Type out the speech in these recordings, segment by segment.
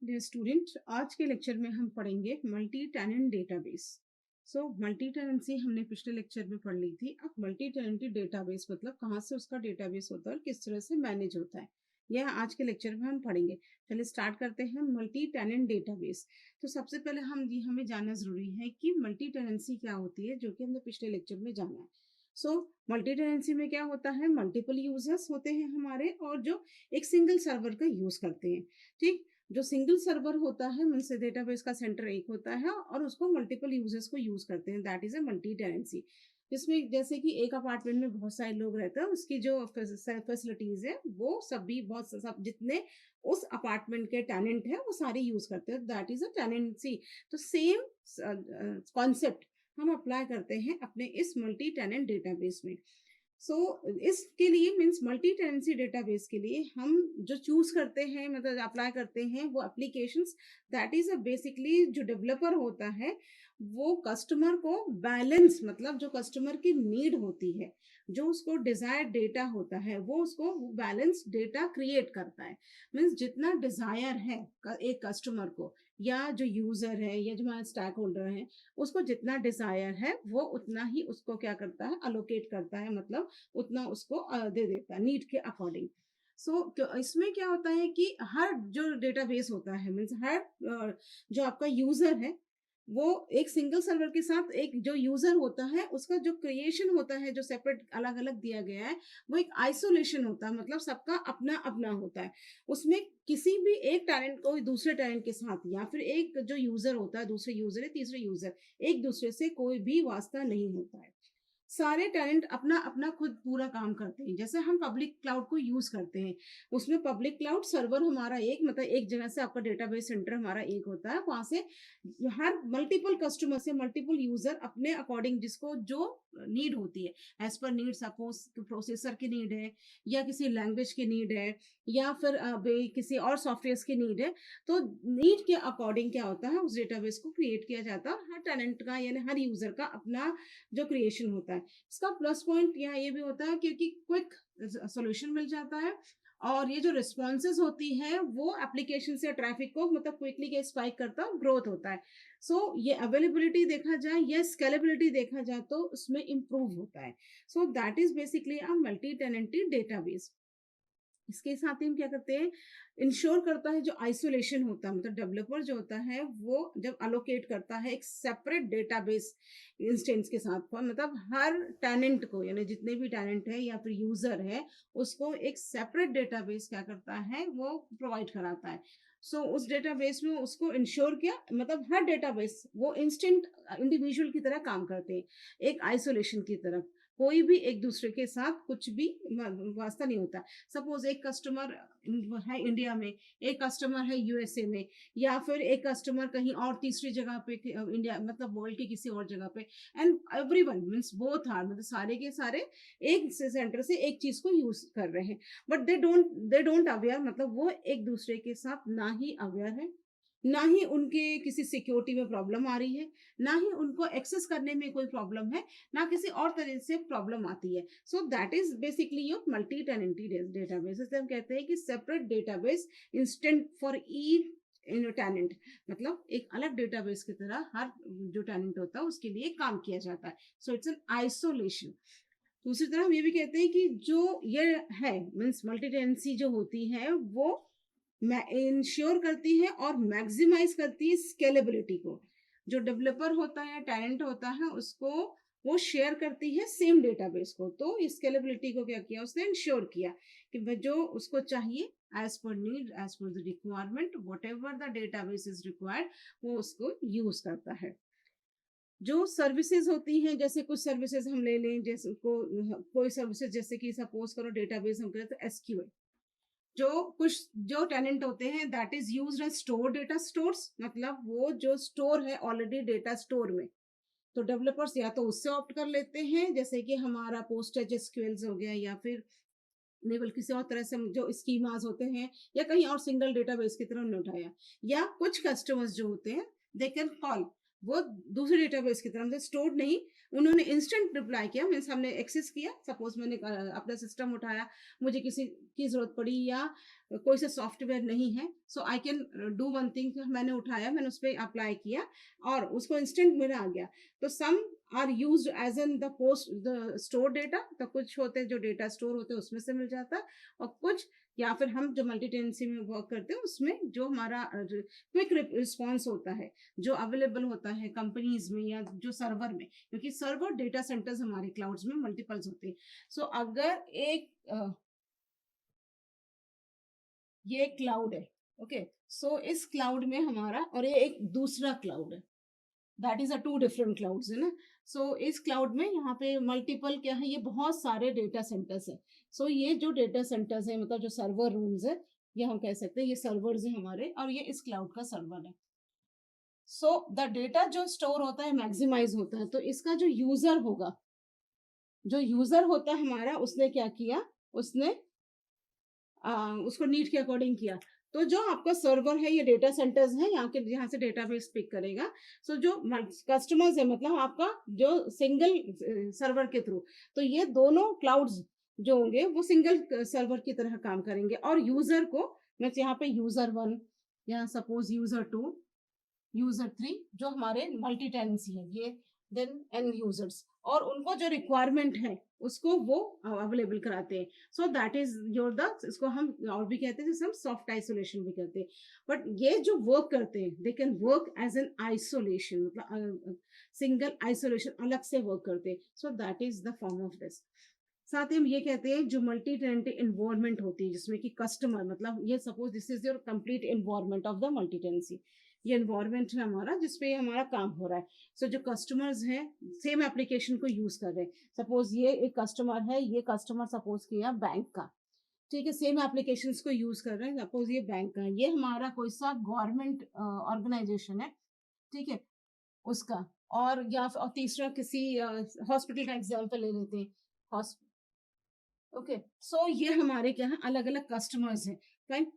Dear student, आज के lecture में हम पढ़ेंगे multi tenant database. Multi tenancy हमने पिछले लेक्चर में पढ़ ली थी। अब मल्टी टेनेंटी डेटाबेस मतलब कहाँ से उसका डेटाबेस होता है और किस तरह से मैनेज होता है, यह आज के लेक्चर में हम पढ़ेंगे। चलिए स्टार्ट करते हैं मल्टी टेनेंट डेटाबेस। तो सबसे पहले हमें जानना जरूरी है कि मल्टी टेनेंसी क्या होती है, जो कि हमने पिछले लेक्चर में जाना है। मल्टी टेनेंसी में क्या होता है, मल्टीपल यूजर्स होते हैं हमारे, और जो एक सिंगल सर्वर का यूज करते हैं। ठीक, जो सिंगल सर्वर होता है मीन्स डेटाबेस का सेंटर एक होता है और उसको मल्टीपल यूजर्स को यूज करते हैं, that is a multi tenancy. जिसमें जैसे कि एक अपार्टमेंट में बहुत सारे लोग रहते हैं, उसकी जो फैसिलिटीज है वो सभी बहुत सब जितने उस अपार्टमेंट के टेनेंट है वो सारे यूज करते हैं, दैट इज अ टेनेंसी। तो सेम कॉन्सेप्ट हम अप्लाई करते हैं अपने इस मल्टी टेनेंट डेटाबेस में। इसके लिए मीन्स मल्टी टेनेंसी डेटाबेस के लिए हम जो चूज करते हैं, मतलब अप्लाई करते हैं, वो एप्लीकेशंस, दैट इज बेसिकली जो डेवलपर होता है वो कस्टमर को बैलेंस, मतलब जो कस्टमर की नीड होती है, जो उसको डिजायर डेटा होता है, वो उसको बैलेंस डेटा क्रिएट करता है। मीन्स जितना डिजायर है एक कस्टमर को, या जो यूजर है या जो हमारे स्टैक होल्डर है, उसको जितना डिजायर है वो उतना ही उसको क्या करता है, अलोकेट करता है, मतलब उतना उसको दे देता है नीड के अकॉर्डिंग। इसमें क्या होता है कि हर जो डेटाबेस होता है मीन्स हर जो आपका यूजर है वो एक सिंगल सर्वर के साथ, एक जो यूजर होता है उसका जो क्रिएशन होता है, जो सेपरेट अलग अलग दिया गया है, वो एक आइसोलेशन होता है, मतलब सबका अपना अपना होता है। उसमें किसी भी एक टैलेंट को दूसरे टैलेंट के साथ, या फिर एक जो यूजर होता है दूसरे यूजर है तीसरे यूजर, एक दूसरे से कोई भी वास्ता नहीं होता है। सारे टैलेंट अपना अपना खुद पूरा काम करते हैं। जैसे हम पब्लिक क्लाउड को यूज करते हैं, उसमें पब्लिक क्लाउड सर्वर हमारा एक, मतलब एक जगह से आपका डेटाबेस सेंटर हमारा एक होता है, वहां से हर मल्टीपल कस्टमर से मल्टीपल यूजर अपने अकॉर्डिंग जिसको जो नीड होती है, as per need, suppose processor की नीड है, या किसी लैंग्वेज की नीड है, या फिर किसी और सॉफ्टवेयर की नीड है, तो नीड के अकॉर्डिंग क्या होता है, उस डेटाबेस को क्रिएट किया जाता है। हर टैलेंट का यानी हर यूजर का अपना जो क्रिएशन होता है। इसका प्लस पॉइंट यहाँ ये भी होता है क्योंकि क्विक सोल्यूशन मिल जाता है, और ये जो रिस्पॉन्सेज होती है वो एप्लीकेशन से ट्रैफिक को मतलब क्विकली के स्पाइक करता है, ग्रोथ होता है। ये अवेलेबिलिटी देखा जाए या स्केलेबिलिटी देखा जाए तो उसमें इंप्रूव होता है। That is basically a multi tenancy database. इसके साथ ही हम क्या करते हैं, इंश्योर करता है जो आइसोलेशन होता है, मतलब डेवलपर जो होता है वो जब अलोकेट करता है एक सेपरेट डेटाबेस इंस्टेंस के साथ, मतलब हर टेनेंट को, यानी जितने भी टेनेंट है या फिर यूजर है, उसको एक सेपरेट डेटाबेस क्या करता है, वो प्रोवाइड कराता है। उस डेटाबेस में उसको इंश्योर किया, मतलब हर डेटाबेस वो इंस्टेंट इंडिविजुअल की तरह काम करते हैं, एक आइसोलेशन की तरफ, कोई भी एक दूसरे के साथ कुछ भी वास्ता नहीं होता। सपोज एक कस्टमर है इंडिया में, एक कस्टमर है यूएसए में, या फिर एक कस्टमर कहीं और तीसरी जगह पे, इंडिया मतलब वर्ल्ड के किसी और जगह पे, and everyone means both are, मतलब सारे के सारे एक सेंटर से एक चीज को यूज कर रहे हैं, बट दे डोंट अवेयर, मतलब वो एक दूसरे के साथ ना ही अवेयर है, ना ही उनके किसी सिक्योरिटी में प्रॉब्लम आ रही है, ना ही उनको एक्सेस करने में कोई प्रॉब्लम है, ना किसी और तरह से प्रॉब्लम आती है। That is basically your multi tenancy database. हम कहते हैं कि separate database instant for each tenant, मतलब एक अलग डेटाबेस की तरह हर जो टेनेंट होता है उसके लिए काम किया जाता है। It's an isolation. दूसरी तरफ हम ये भी कहते हैं कि जो ये है मीन्स मल्टी टेनेंसी जो होती है वो इंश्योर करती है और मैक्सिमाइज करती है स्केलेबिलिटी को। जो डेवलपर होता है, टैलेंट होता है, उसको वो शेयर करती है सेम डेटाबेस को, तो स्केलेबिलिटी को क्या किया, उसने इंश्योर किया कि जो उसको चाहिए as per need, as per the requirement, whatever the database is required, वो उसको यूज करता है। जो सर्विसेज होती हैं, जैसे कुछ सर्विसेज हम ले लें, जैसे कोई सर्विसेज जैसे कि सपोज करो डेटाबेस हम करें तो एसक्यूएल, जो कुछ जो टेनेंट होते हैं that is used as store data stores, मतलब वो जो स्टोर है ऑलरेडी डेटा स्टोर में, तो डेवलपर्स या तो उससे ऑप्ट कर लेते हैं, जैसे कि हमारा पोस्टेज एसक्यूएल्स हो गया, या फिर लेवल किसी और तरह से जो स्कीमाज होते हैं, या कहीं और सिंगल डेटाबेस की तरह उन्होंने उठाया, या कुछ कस्टमर्स जो होते हैं दे कैन कॉल वो दूसरे डेटाबेस की तरफ से स्टोर्ड नहीं, उन्होंने इंस्टेंट रिप्लाई किया, मीन्स हमने एक्सेस किया, सपोज मैंने अपना सिस्टम उठाया, मुझे किसी की जरूरत पड़ी या कोई सा सॉफ्टवेयर नहीं है, so I can do one thing, मैंने उठाया, मैंने उस पर अप्लाई किया और उसको इंस्टेंट मेरा आ गया। तो some are use as an the post the store data, तो कुछ होते हैं जो डेटा स्टोर होते हैं उसमें से मिल जाता है, और कुछ या फिर हम जो मल्टी टेनेंसी में वर्क करते हैं उसमें जो हमारा क्विक रिस्पॉन्स होता है, जो अवेलेबल होता है कंपनीज में या जो सर्वर में, क्योंकि सर्वर डेटा सेंटर्स हमारे क्लाउड्स में मल्टीपल्स होते हैं। सो अगर एक ये क्लाउड है, ओके, सो इस क्लाउड में हमारा और ये एक दूसरा क्लाउड है, that is a two different clouds है ना। सो इस क्लाउड में यहाँ पे मल्टीपल क्या है, ये बहुत सारे डेटा सेंटर्स है। सो ये जो डेटा सेंटर्स है मतलब जो सर्वर रूम्स है, ये हम कह सकते हैं ये सर्वर्स है हमारे, और ये इस क्लाउड का सर्वर है। सो द डेटा जो स्टोर होता है मैक्सिमाइज होता है, तो इसका जो यूजर होगा, जो यूजर होता है हमारा, उसने क्या किया, उसने उसको नीड के अकॉर्डिंग किया। तो जो आपका सर्वर है, ये डेटा सेंटर्स है, यहाँ से डेटाबेस पिक करेगा। सो जो कस्टमर्स है मतलब आपका जो सिंगल सर्वर के थ्रू, तो ये दोनों क्लाउड्स जो होंगे वो सिंगल सर्वर की तरह काम करेंगे, और यूजर को मैं यहाँ पे यूजर वन या suppose user two, user three, जो हमारे मल्टी टेनेंसी है ये, देन एंड यूजर्स, और उनको जो रिक्वायरमेंट है उसको वो अवेलेबल कराते हैं। So that is your the, इसको हम और भी कहते हैं, जैसे हम सॉफ्ट आइसोलेशन भी कहते हैं। बट ये जो वर्क करते हैं they can work as an isolation, मतलब सिंगल आइसोलेशन, अलग से वर्क करते हैं। So that is the form of this. साथ ही हम ये कहते हैं जो मल्टी टेनेंट इन्वायरमेंट होती है, जिसमें कि कस्टमर, मतलब ये suppose this is your complete environment of the multi tenancy, ये इन्वायरमेंट है हमारा जिसपे हमारा काम हो रहा है। सो जो कस्टमर्स हैं सेम एप्लीकेशन को यूज कर रहे हैं, सपोज ये एक कस्टमर है, ये कस्टमर सपोज किया बैंक का, ठीक है, सेम एप्लीकेशन को यूज कर रहे हैं, सपोज ये बैंक का है, ये हमारा कोई सा गवर्नमेंट ऑर्गेनाइजेशन है, ठीक है, उसका, और या और तीसरा किसी हॉस्पिटल का एग्जाम्पल ले लेते हैं, ओके। सो ये हमारे क्या है, अलग अलग कस्टमर्स हैं, राइट,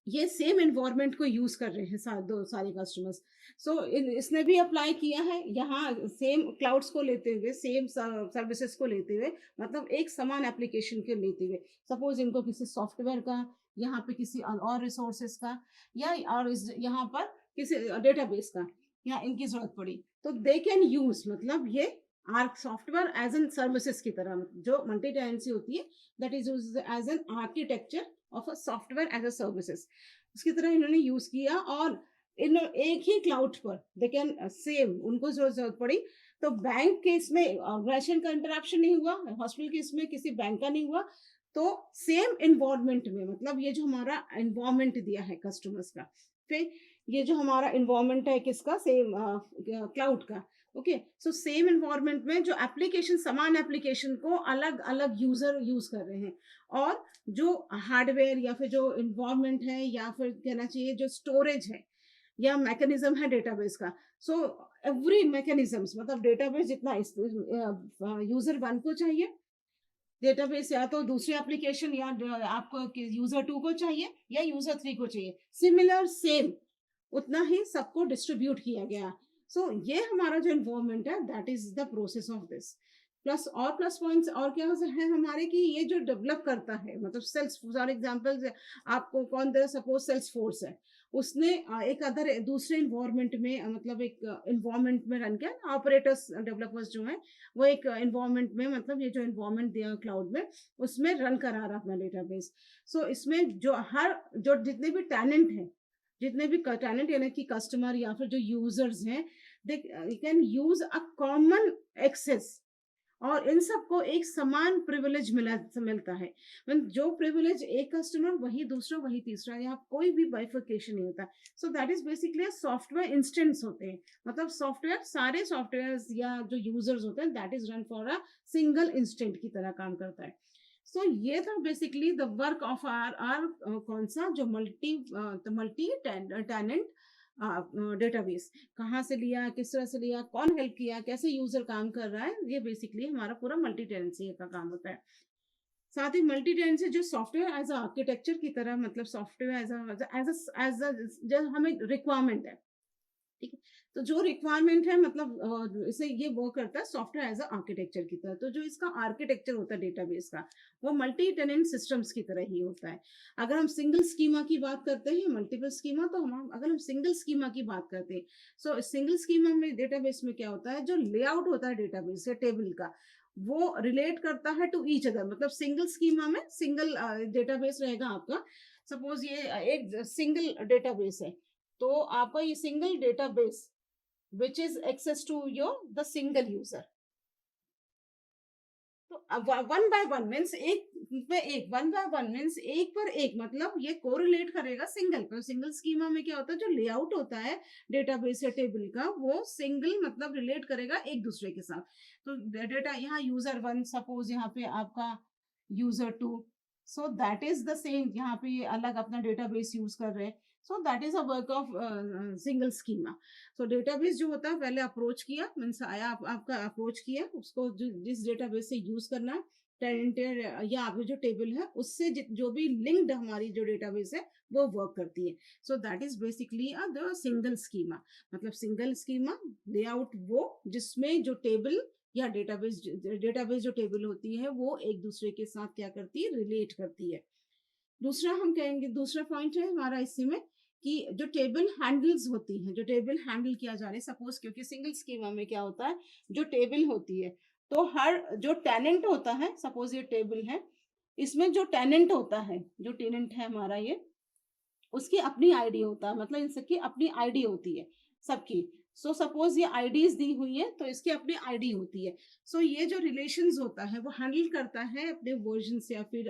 ये सेम एनवायरनमेंट को यूज कर रहे हैं दो सारे कस्टमर्स। सो इसने भी अप्लाई किया है यहाँ सेम क्लाउड्स को लेते हुए, सेम सर्विसेज को लेते हुए, मतलब एक समान एप्लीकेशन के लेते हुए, सपोज इनको किसी सॉफ्टवेयर का, यहाँ पे किसी और रिसोर्सेज का, या और यहाँ पर किसी डेटाबेस का, या इनकी जरूरत पड़ी, तो दे कैन यूज, मतलब ये are software as an services की तरह, जो मल्टी टेनेंसी होती है that is as an architecture of a software as a services, उसकी तरह इन्होंने यूज किया। और इन एक ही क्लाउड पर दे कैन सेम, उनको जो जरूरत पड़ी, तो बैंक के इसमें ऑर्गेनाइजेशन का इंटरप्शन नहीं हुआ, हॉस्पिटल के इसमें किसी बैंक का नहीं हुआ, तो सेम इन्वायरमेंट में, मतलब ये जो हमारा इन्वायरमेंट दिया है कस्टमर्स का, फिर ये जो हमारा इन्वायरमेंट है किसका, सेम क्लाउड का, ओके। सो सेम इन्वायरमेंट में जो एप्लीकेशन, समान एप्लीकेशन को अलग अलग यूजर यूज कर रहे हैं, और जो हार्डवेयर या फिर जो इन्वायरमेंट है या फिर कहना चाहिए जो स्टोरेज है या मैकेनिज्म है डेटाबेस का, सो एवरी मैकेनिज्म्स, मतलब डेटाबेस जितना यूजर वन को चाहिए डेटाबेस, या तो दूसरी एप्लीकेशन, या आपको यूजर टू को चाहिए या यूजर थ्री को चाहिए, सिमिलर सेम उतना ही सबको डिस्ट्रीब्यूट किया गया। सो ये हमारा जो इन्वॉल्वमेंट है that is the process of this. Plus और प्लस पॉइंट्स और क्या है हमारे कि ये जो डेवलप करता है, मतलब सेल्स फॉर एग्जांपल आपको कौन दे, सपोज सेल्स फोर्स है, उसने एक अदर दूसरे इन्वायरमेंट में मतलब एक इन्वायरमेंट में रन किया, ऑपरेटर्स डेवलपर्स जो है वो एक इन्वायरमेंट में, मतलब ये जो इन्वायरमेंट दिया क्लाउड में उसमें रन करा रहा अपना डेटाबेस। सो इसमें जो हर जो जितने भी टैलेंट है, जितने भी टैलेंट यानी कि कस्टमर या फिर जो यूजर्स हैं, they can use a common access, और इन सबको एक समान प्रिविलेज मिलता है, जो प्रिविलेज एक कस्टमर वही दूसरा वही तीसरा, यहाँ कोई भी बाइफिकेशन नहीं होता। सो that is basically software instants होते हैं, मतलब सॉफ्टवेयर सारे सॉफ्टवेयर या जो यूजर्स होते हैं that is run for a single instant की तरह काम करता है। सो ये था basically the work of are कौन सा जो मल्टी टेनेंट डेटाबेस, कहाँ से लिया, किस तरह से लिया, कौन हेल्प किया, कैसे यूजर काम कर रहा है, ये बेसिकली हमारा पूरा मल्टी टेनेंसी का काम होता है। साथ ही मल्टी टेनेंसी जो सॉफ्टवेयर एज आर्किटेक्चर की तरह, मतलब सॉफ्टवेयर एज जो हमें रिक्वायरमेंट है, ठीक है। तो जो रिक्वायरमेंट है मतलब इसे ये वो करता है सॉफ्टवेयर एज अ आर्किटेक्चर की तरह। तो जो इसका आर्किटेक्चर होता है डेटाबेस का, वो मल्टी टेनेंट सिस्टम्स की तरह ही होता है। अगर हम सिंगल स्कीमा की बात करते हैं, मल्टीपल स्कीमा, तो हम अगर हम सिंगल स्कीमा की बात करते हैं, सो सिंगल स्कीमा में डेटाबेस में क्या होता है, जो लेआउट होता है डेटाबेस या टेबल का, वो रिलेट करता है टू ईच अदर। मतलब सिंगल स्कीमा में सिंगल डेटाबेस रहेगा आपका। सपोज ये एक सिंगल डेटाबेस है, तो आपका ये single database which is access to your the single user. तो वन बाय वन मीन्स एक पे एक, वन बाय वन मीन्स एक पर एक, मतलब ये कोरिलेट करेगा सिंगल पर। सिंगल स्कीमा में क्या होता है, जो लेआउट होता है डेटाबेस या टेबल का, वो सिंगल मतलब रिलेट करेगा एक दूसरे के साथ। तो डेटा यहाँ यूजर वन, सपोज यहाँ पे आपका user two, so that is the same, यहाँ पे ये अलग अपना डेटाबेस यूज कर रहे हैं। So that is a work of single schema. तो डेटाबेस जो होता है, पहले अप्रोच किया मीन्स आया आपका अप्रोच किया उसको, जिस डेटाबेस से यूज करना है, टेनेंटेड या आपकी जो टेबल है उससे जो भी लिंक्ड हमारी जो डेटाबेस है वो वर्क करती है। सो that is basically the single schema. मतलब सिंगल स्कीमा लेआउट वो जिसमें जो टेबल या डेटाबेस जो टेबल होती है वो एक दूसरे के साथ क्या करती है, रिलेट करती है। दूसरा हम कहेंगे, दूसरा पॉइंट है हमारा इसी में कि जो टेबल हैंडल्स होती हैं, जो टेबल हैंडल किया जा रहा है, सपोज क्योंकि सिंगल स्कीमा में क्या होता है, जो टेबल होती है, तो हर जो टेनेंट होता है, सपोज ये टेबल है, इसमें जो टेनेंट होता है, जो टेनेंट है हमारा ये, उसकी अपनी आईडी होता है, मतलब इन सबकी अपनी आईडी होती है सबकी। सो सपोज ये आईडीज दी हुई है तो इसकी अपनी आईडी होती है। सो ये जो रिलेशंस होता है वो हैंडल करता है अपने वर्जन से, या फिर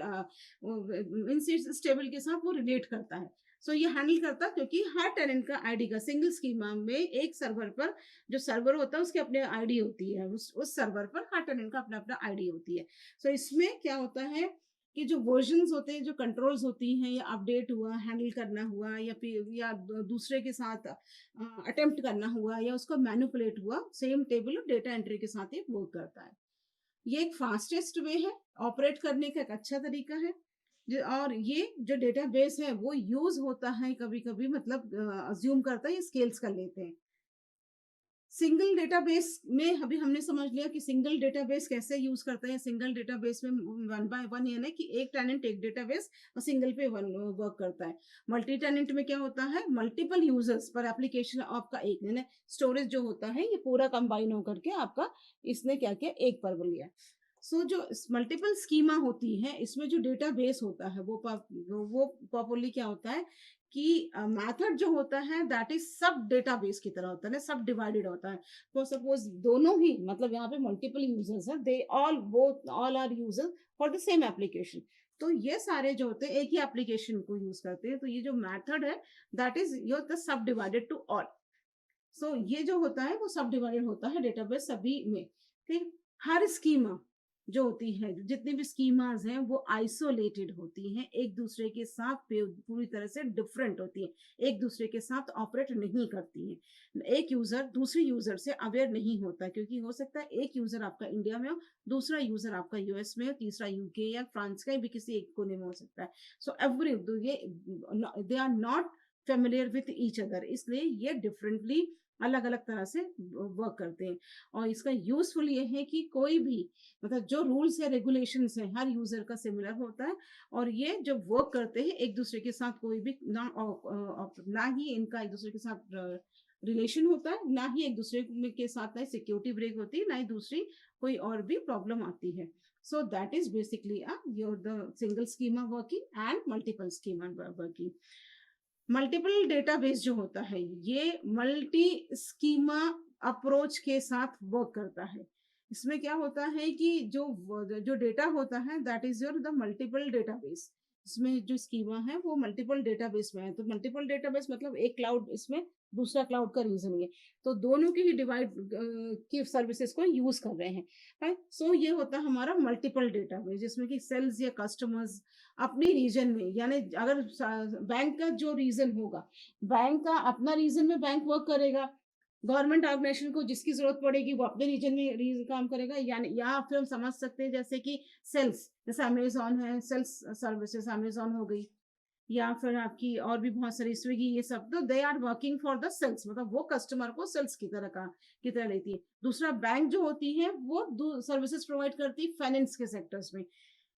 इस टेबल के साथ वो रिलेट करता है। सो ये हैंडल करता है क्योंकि हर टेनेंट का आईडी का सिंगल स्कीमा में एक सर्वर पर, जो सर्वर होता है उसकी अपनी आईडी होती है, उस सर्वर पर हर टेनेंट का अपना अपना आईडी होती है। सो इसमें क्या होता है कि जो वर्जन्स होते हैं, जो कंट्रोल्स होती हैं, या अपडेट हुआ, हैंडल करना हुआ, या फिर या दूसरे के साथ अटेम्प्ट करना हुआ, या उसको मैनिपुलेट हुआ, सेम टेबल डेटा एंट्री के साथ ही वर्क करता है। ये एक फास्टेस्ट वे है ऑपरेट करने का, एक अच्छा तरीका है। और ये जो डेटाबेस है वो यूज होता है कभी कभी, मतलब अज्यूम करता है ये स्केल्स कर लेते हैं। सिंगल डेटाबेस में अभी हमने समझ लिया कि सिंगल डेटाबेस कैसे यूज करते हैं। सिंगल डेटाबेस में वन बाय वन, यानी कि एक टेनेंट एक डेटाबेस, और सिंगल पे वन वर्क करता है। मल्टी टेनेंट में क्या होता है, मल्टीपल यूजर्स पर एप्लीकेशन आपका एक, यानी स्टोरेज जो होता है ये पूरा कंबाइन होकर के आपका, इसने क्या किया, एक पर लिया। सो जो मल्टीपल स्कीमा होती है, इसमें जो डेटाबेस होता है वो प्रॉपरली क्या होता है कि मेथड जो होता है दैट इज सब डेटाबेस की तरह होता है, सब डिवाइडेड होता है। तो सपोज दोनों ही, मतलब यहाँ पे मल्टीपल यूजर्स है, they all both all are users for the same application. तो ये सारे जो होते हैं एक ही एप्लीकेशन को यूज करते हैं, तो ये जो मेथड है that is your the sub divided to all. So ये जो होता है वो सब डिवाइडेड होता है डेटाबेस सभी में। ठीक, हर स्कीमा जो होती है, जितनी भी स्कीमाज हैं वो आइसोलेटेड होती हैं, एक दूसरे के साथ पूरी तरह से डिफरेंट होती है, एक दूसरे के साथ ऑपरेट नहीं करती है। एक यूजर दूसरे यूजर से अवेयर नहीं होता, क्योंकि हो सकता है एक यूजर आपका इंडिया में हो, दूसरा यूजर आपका यूएस में हो, तीसरा यूके या फ्रांस का भी किसी एक कोने में हो सकता है। So every they are not familiar with each other, इसलिए ये डिफरेंटली अलग अलग तरह से वर्क करते हैं। और इसका यूजफुल ये है कि कोई भी, मतलब जो रूल्स या रेगुलेशंस है हर यूजर का सिमिलर होता है, और ये जब वर्क करते हैं एक दूसरे के साथ, कोई भी ना ही इनका एक दूसरे के साथ रिलेशन होता है, ना ही एक दूसरे के साथ ना सिक्योरिटी ब्रेक होती है, ना ही दूसरी कोई और भी प्रॉब्लम आती है। सो that is basically your the single schema working and multiple schema working. Multiple database जो होता है ये मल्टी स्कीमा अप्रोच के साथ वर्क करता है। इसमें क्या होता है कि जो डेटा होता है that is your the multiple database. इसमें जो स्कीमा है वो मल्टीपल डेटाबेस में है, तो मल्टीपल डेटाबेस मतलब एक क्लाउड, इसमें दूसरा क्लाउड का रीजन है, तो दोनों की ही डिवाइड की सर्विसेज को यूज कर रहे हैं। सो ये होता है हमारा मल्टीपल डेटाबेस, जिसमें कि सेल्स या कस्टमर्स अपने रीजन में, यानी अगर बैंक का जो रीजन होगा, बैंक का अपना रीजन में बैंक वर्क करेगा, गवर्नमेंट ऑर्गेनाइजेशन को जिसकी जरूरत पड़ेगी वो अपने रीजन में काम करेगा, यानी या फिर हम समझ सकते हैं जैसे कि सेल्स, जैसे अमेजोन है, सेल्स सर्विसेज अमेजोन हो गई, या फिर आपकी और भी बहुत सारी स्विगी, ये सब तो they are working for the sales, मतलब वो कस्टमर को सेल्स की तरह लेती है। दूसरा बैंक जो होती है वो सर्विसेज प्रोवाइड करती है फाइनेंस के सेक्टर्स में।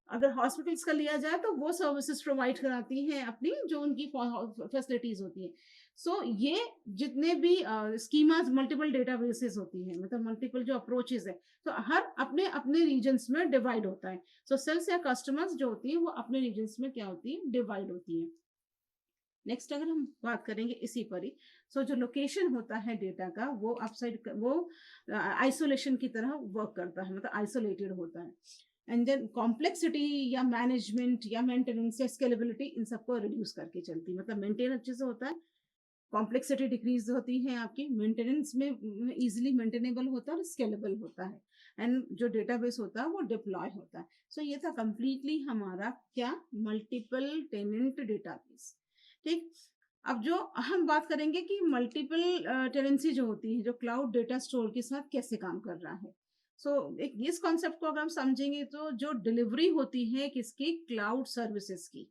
अगर हॉस्पिटल्स का लिया जाए तो वो सर्विसेज प्रोवाइड कराती हैं अपनी जो उनकी फैसिलिटीज होती हैं। सो ये जितने भी स्कीमास मल्टीपल डेटाबेसेस होती हैं, मतलब मल्टीपल जो अप्रोचेस है, तो हर अपने अपने रीजन्स में डिवाइड होता है। सो सेल्स या कस्टमर्स जो होती हैं वो अपने रीजन्स में क्या होती है, डिवाइड होती है। नेक्स्ट अगर हम बात करेंगे इसी पर ही, सो जो लोकेशन होता है डेटा का वो अपसाइड वो आइसोलेशन की तरह वर्क करता है, मतलब आइसोलेटेड होता है। एंड देन कॉम्प्लेक्सिटी या मैनेजमेंट या मेंटेनेंस या स्केलेबिलिटी इन सबको रिड्यूस करके चलती है, मतलब मेंटेन अच्छे से होता है, कॉम्प्लेक्सिटी डिक्रीज होती है आपकी, मेंटेनेंस में इजीली मेंटेनेबल होता है और स्केलेबल होता है, एंड जो डेटाबेस होता है वो डिप्लॉय होता है। सो ये था कंप्लीटली हमारा क्या, मल्टीपल टेनेंट डेटाबेस। ठीक। अब जो हम बात करेंगे कि मल्टीपल टेनेंसी जो होती है, जो क्लाउड डेटा स्टोर के साथ कैसे काम कर रहा है। सो एक इस कॉन्सेप्ट को अगर हम समझेंगे तो जो डिलीवरी होती है किसकी, क्लाउड सर्विसेज की,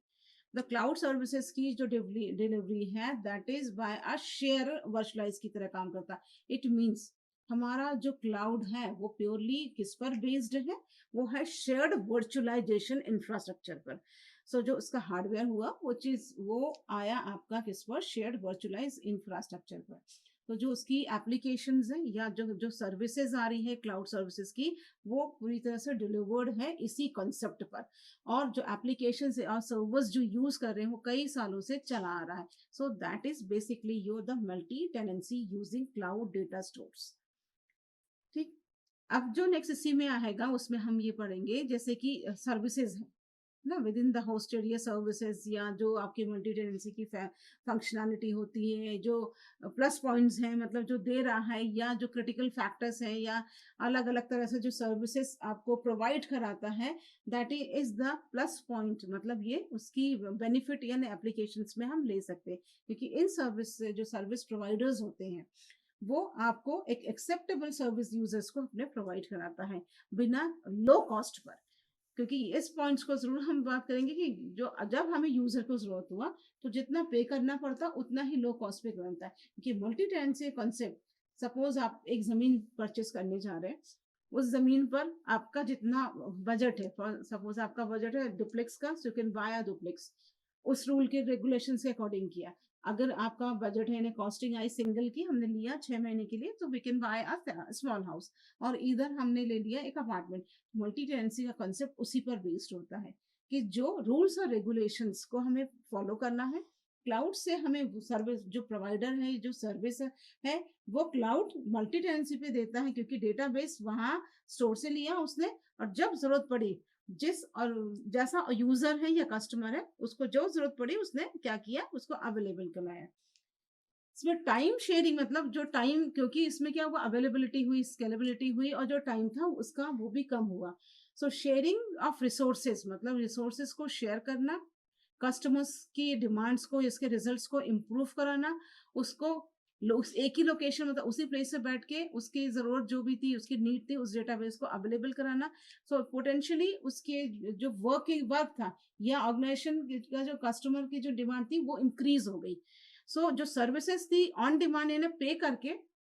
द क्लाउड सर्विसेज की जो डिलीवरी है that is by a share virtualise की तरह काम करता है। इट मींस हमारा जो क्लाउड है वो प्योरली किस पर बेस्ड है, वो है शेयर्ड वर्चुअलाइजेशन इंफ्रास्ट्रक्चर पर। सो जो उसका हार्डवेयर हुआ वो चीज वो आया आपका किस पर, शेयर्ड वर्चुअलाइज इंफ्रास्ट्रक्चर पर। तो जो उसकी एप्लीकेशंस हैं या जो जो सर्विसेज आ रही है क्लाउड सर्विसेज की, वो पूरी तरह से डिलीवर्ड है इसी कॉन्सेप्ट पर। और जो एप्लीकेशन और सर्वर्स जो यूज कर रहे हैं वो कई सालों से चला आ रहा है। सो that is basically your the multi tenancy using cloud data stores. ठीक। अब जो नेक्स्ट इसी में आएगा उसमें हम ये पढ़ेंगे जैसे कि सर्विसेज है ना विद इन द होस्टेड या सर्विसेज, या जो आपकी मल्टी टेनेंसी की फंक्शनैलिटी होती है, जो प्लस पॉइंट्स हैं, मतलब जो दे रहा है, या जो क्रिटिकल फैक्टर्स है, या अलग अलग तरह से जो सर्विसेज आपको प्रोवाइड कराता है, that is the plus point, मतलब ये उसकी बेनिफिट यानी एप्लीकेशंस में हम ले सकते हैं, क्योंकि इन सर्विस से जो सर्विस प्रोवाइडर्स होते हैं वो आपको एक एक्सेप्टेबल सर्विस यूजर्स को अपने प्रोवाइड कराता है बिना लो कॉस्ट पर। क्योंकि इस पॉइंट्स को जरूर हम बात करेंगे कि जो जब हमें यूजर को जरूरत हुआ तो जितना पे करना पड़ता उतना ही लो कॉस्ट पे बनता है, क्योंकि मल्टी टेनेंसी कॉन्सेप्ट, सपोज आप एक जमीन परचेस करने जा रहे हैं, उस जमीन पर आपका जितना बजट है, सपोज आपका बजट है डुप्लेक्स का, so you can buy a duplex, उस रूल के रेगुलेशन के अकॉर्डिंग किया। अगर आपका बजट है, कॉस्टिंग आई सिंगल की, हमने लिया 6 महीने के लिए, तो we can buy a small house, और इधर हमने ले लिया एक अपार्टमेंट। मल्टी टेनेंसी का कॉन्सेप्ट उसी पर बेस्ड होता है कि जो रूल्स और रेगुलेशंस को हमें फॉलो करना है, क्लाउड से हमें सर्विस जो प्रोवाइडर है, जो सर्विस है, वो क्लाउड मल्टी टेनेंसी पे देता है, क्योंकि डेटाबेस वहां स्टोर से लिया उसने, और जब जरूरत पड़ी जिस और जैसा यूजर है या कस्टमर है उसको जो जरूरत पड़ी उसने क्या किया, उसको अवेलेबल कराया। इसमें टाइम शेयरिंग, मतलब जो टाइम, क्योंकि इसमें क्या हुआ, अवेलेबिलिटी हुई, स्केलेबिलिटी हुई, और जो टाइम था उसका वो भी कम हुआ। सो शेयरिंग ऑफ रिसोर्सेज, मतलब रिसोर्सेज को शेयर करना, कस्टमर्स की डिमांड्स को, इसके रिजल्ट्स को इम्प्रूव कराना, उसको एक ही लोकेशन, मतलब उसी प्लेस से बैठ के उसकी जरूरत जो भी थी, उसकी नीड थी, उस डेटाबेस को अवेलेबल कराना। सो पोटेंशियली उसके जो वर्क था या ऑर्गेनाइजेशन का जो कस्टमर की जो डिमांड थी वो इंक्रीज हो गई। सो जो सर्विसेज थी ऑन डिमांड यानी पे करके,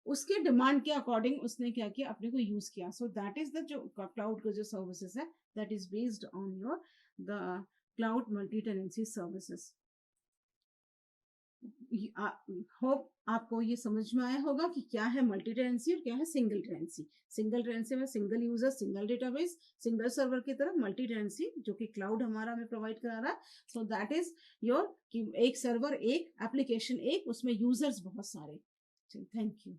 उसके डिमांड के अकॉर्डिंग उसने क्या किया, अपने को यूज किया। सो दैट इज द जो क्लाउड का जो सर्विसेज है, that is based on your the cloud multi tenancy services. Hope आपको ये समझ में आया होगा कि क्या है मल्टी टेनेंसी और क्या है सिंगल टेनेंसी। सिंगल टेनेंसी में single user, single database, single server की तरह, मल्टी टेनेंसी जो कि क्लाउड हमारा हमें प्रोवाइड करा रहा है। सो दैट इज योर कि एक सर्वर, एक एप्लीकेशन, एक उसमें यूजर्स बहुत सारे। Thank you.